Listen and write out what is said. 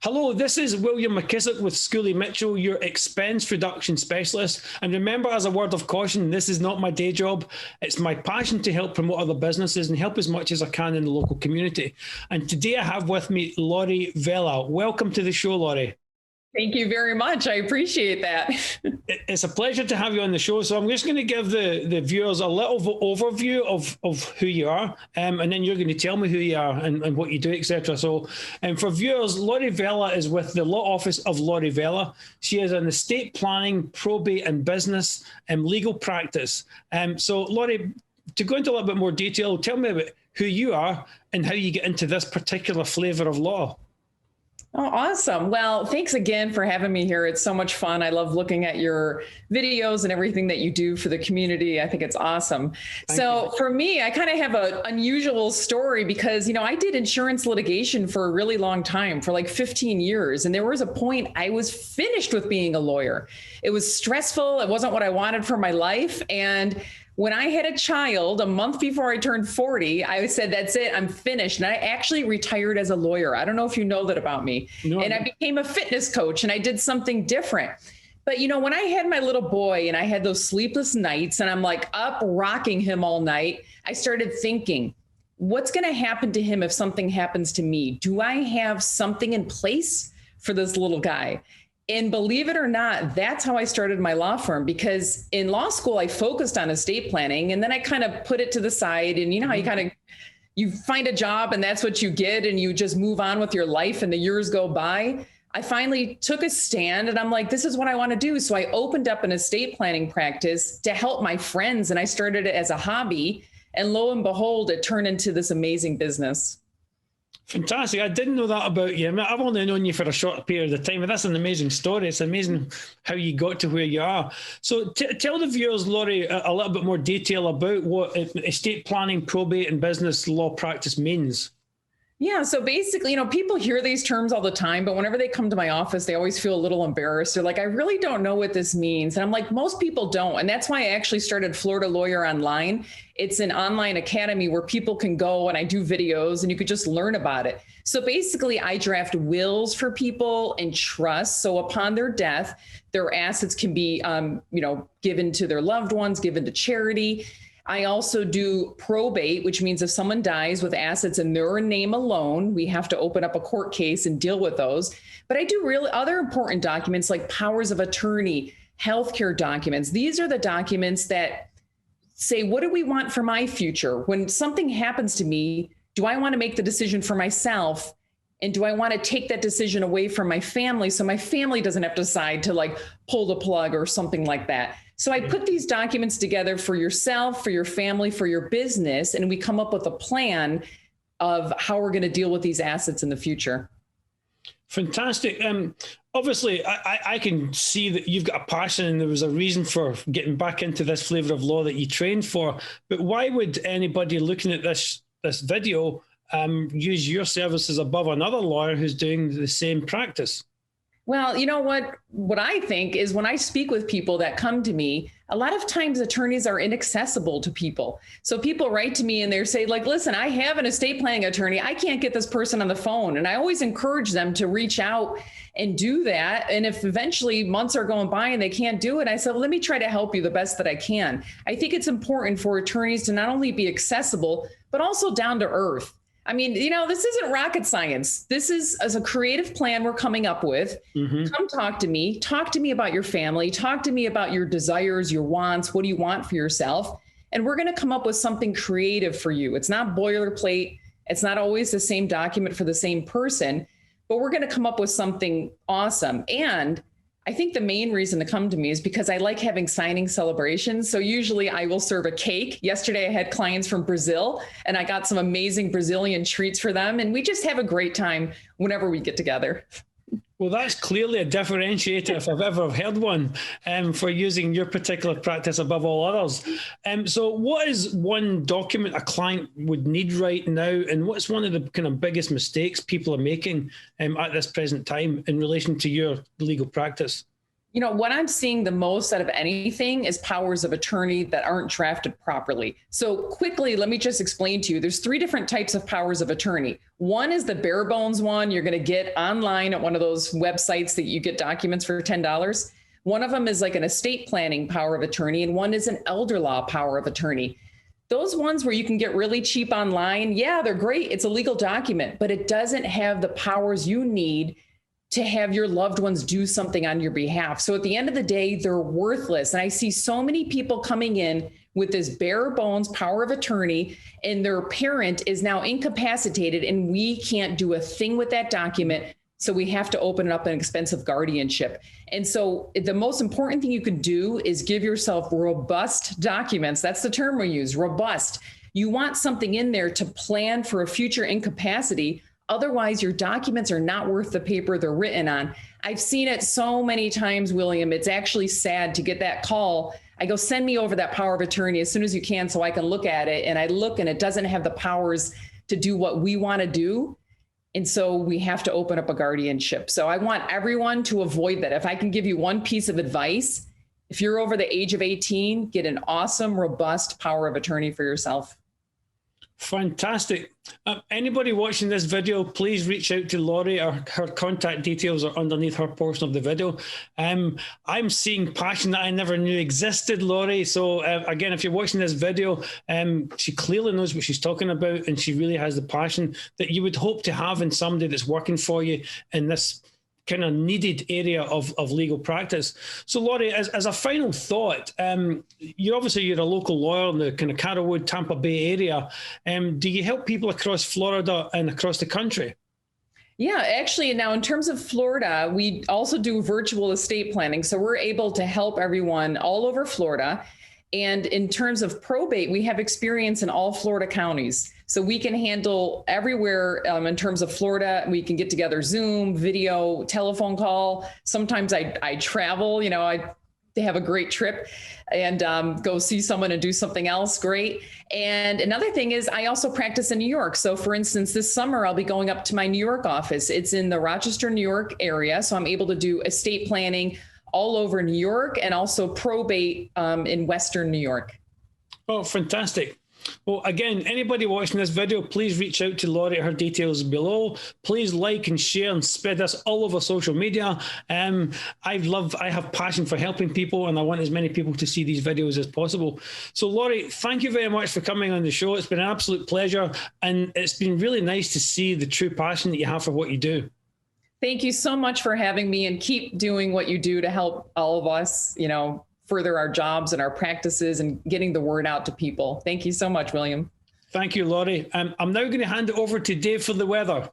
Hello, this is William McKissock with Schooley Mitchell, your expense reduction specialist. And remember, as a word of caution, this is not my day job. It's my passion to help promote other businesses and help as much as I can in the local community. And today I have with me Lori Vella. Welcome to the show, Lori. Thank you very much. I appreciate that. It's a pleasure to have you on the show. So I'm just going to give the viewers a little overview of who you are, and then you're going to tell me who you are and what you do, etc. So for viewers, Lori Vella is with the law office of Lori Vella. She is an estate planning, probate and business and legal practice. So Lori, to go into a little bit more detail, tell me about who you are and how you get into this particular flavour of law. Oh, awesome. Well, thanks again for having me here. It's so much fun. I love looking at your videos and everything that you do for the community. I think it's awesome. So for me, I kind of have an unusual story because, I did insurance litigation for a really long time, for like 15 years. And there was a point I was finished with being a lawyer. It was stressful. It wasn't what I wanted for my life. And when I had a child a month before I turned 40, I said, that's it, I'm finished. And I actually retired as a lawyer. I don't know if you know that about me. No. And I became a fitness coach and I did something different. But, when I had my little boy and I had those sleepless nights and I'm like up rocking him all night, I started thinking, what's going to happen to him if something happens to me? Do I have something in place for this little guy? And believe it or not, that's how I started my law firm, because in law school, I focused on estate planning and then I kind of put it to the side. And how you find a job and that's what you get and you just move on with your life and the years go by. I finally took a stand and I'm like, this is what I want to do. So I opened up an estate planning practice to help my friends. And I started it as a hobby. And lo and behold, it turned into this amazing business. Fantastic. I didn't know that about you. I've only known you for a short period of time, but that's an amazing story. It's amazing how you got to where you are. So tell the viewers, Lori, a little bit more detail about what estate planning, probate and business law practice means. Yeah. So basically, people hear these terms all the time, but whenever they come to my office, they always feel a little embarrassed. They're like, I really don't know what this means. And I'm like, most people don't. And that's why I actually started Florida Lawyer Online. It's an online academy where people can go and I do videos and you could just learn about it. So basically, I draft wills for people and trusts. So upon their death, their assets can be, given to their loved ones, given to charity. I also do probate, which means if someone dies with assets in their name alone, we have to open up a court case and deal with those. But I do really other important documents like powers of attorney, healthcare documents. These are the documents that say, what do we want for my future? When something happens to me, do I want to make the decision for myself? And do I want to take that decision away from my family so my family doesn't have to decide to pull the plug or something like that? So I put these documents together for yourself, for your family, for your business, and we come up with a plan of how we're going to deal with these assets in the future. Fantastic. Obviously, I can see that you've got a passion and there was a reason for getting back into this flavour of law that you trained for. But why would anybody looking at this video use your services above another lawyer who's doing the same practice? Well, you know what I think is when I speak with people that come to me, a lot of times attorneys are inaccessible to people. So people write to me and they say listen, I have an estate planning attorney. I can't get this person on the phone. And I always encourage them to reach out and do that. And if eventually months are going by and they can't do it, I said, well, let me try to help you the best that I can. I think it's important for attorneys to not only be accessible, but also down to earth. I mean, this isn't rocket science. This is as a creative plan we're coming up with. Mm-hmm. Come talk to me. Talk to me about your family. Talk to me about your desires, your wants. What do you want for yourself? And we're going to come up with something creative for you. It's not boilerplate. It's not always the same document for the same person, but we're going to come up with something awesome. And I think the main reason to come to me is because I like having signing celebrations. So usually I will serve a cake. Yesterday I had clients from Brazil and I got some amazing Brazilian treats for them. And we just have a great time whenever we get together. Well, that's clearly a differentiator if I've ever heard one, for using your particular practice above all others. So what is one document a client would need right now, and what's one of the kind of biggest mistakes people are making at this present time in relation to your legal practice? You know, what I'm seeing the most out of anything is powers of attorney that aren't drafted properly. So quickly, let me just explain to you. There's 3 different types of powers of attorney. One is the bare bones one you're going to get online at one of those websites that you get documents for $10. One of them is like an estate planning power of attorney, and one is an elder law power of attorney. Those ones where you can get really cheap online, yeah, they're great. It's a legal document, but it doesn't have the powers you need to have your loved ones do something on your behalf. So at the end of the day, they're worthless. And I see so many people coming in with this bare bones power of attorney, and their parent is now incapacitated, and we can't do a thing with that document. So we have to open up an expensive guardianship. And so the most important thing you can do is give yourself robust documents. That's the term we use, robust. You want something in there to plan for a future incapacity. Otherwise, your documents are not worth the paper they're written on. I've seen it so many times, William. It's actually sad to get that call. I go, send me over that power of attorney as soon as you can so I can look at it. And I look, and it doesn't have the powers to do what we want to do. And so we have to open up a guardianship. So I want everyone to avoid that. If I can give you one piece of advice, if you're over the age of 18, get an awesome, robust power of attorney for yourself. Fantastic. Anybody watching this video, please reach out to Lori. Her contact details are underneath her portion of the video. I'm seeing passion that I never knew existed, Lori. So again, if you're watching this video, she clearly knows what she's talking about, and she really has the passion that you would hope to have in somebody that's working for you in this kind of needed area of legal practice. So Lori, as a final thought, you're a local lawyer in the kind of Carrollwood, Tampa Bay area. Do you help people across Florida and across the country? Yeah, actually, now in terms of Florida, we also do virtual estate planning. So we're able to help everyone all over Florida. And in terms of probate, we have experience in all Florida counties. So we can handle everywhere in terms of Florida. We can get together Zoom, video, telephone call. Sometimes I travel, I have a great trip and go see someone and do something else great. And another thing is I also practice in New York. So for instance, this summer, I'll be going up to my New York office. It's in the Rochester, New York area. So I'm able to do estate planning all over New York and also probate in Western New York. Oh, fantastic. Well, again, anybody watching this video, please reach out to Lori. Her details below. Please like and share and spread this all over social media. I have passion for helping people, and I want as many people to see these videos as possible. So Lori, thank you very much for coming on the show. It's been an absolute pleasure, and it's been really nice to see the true passion that you have for what you do. Thank you so much for having me, and keep doing what you do to help all of us, further our jobs and our practices and getting the word out to people. Thank you so much, William. Thank you, Lori. I'm now going to hand it over to Dave for the weather.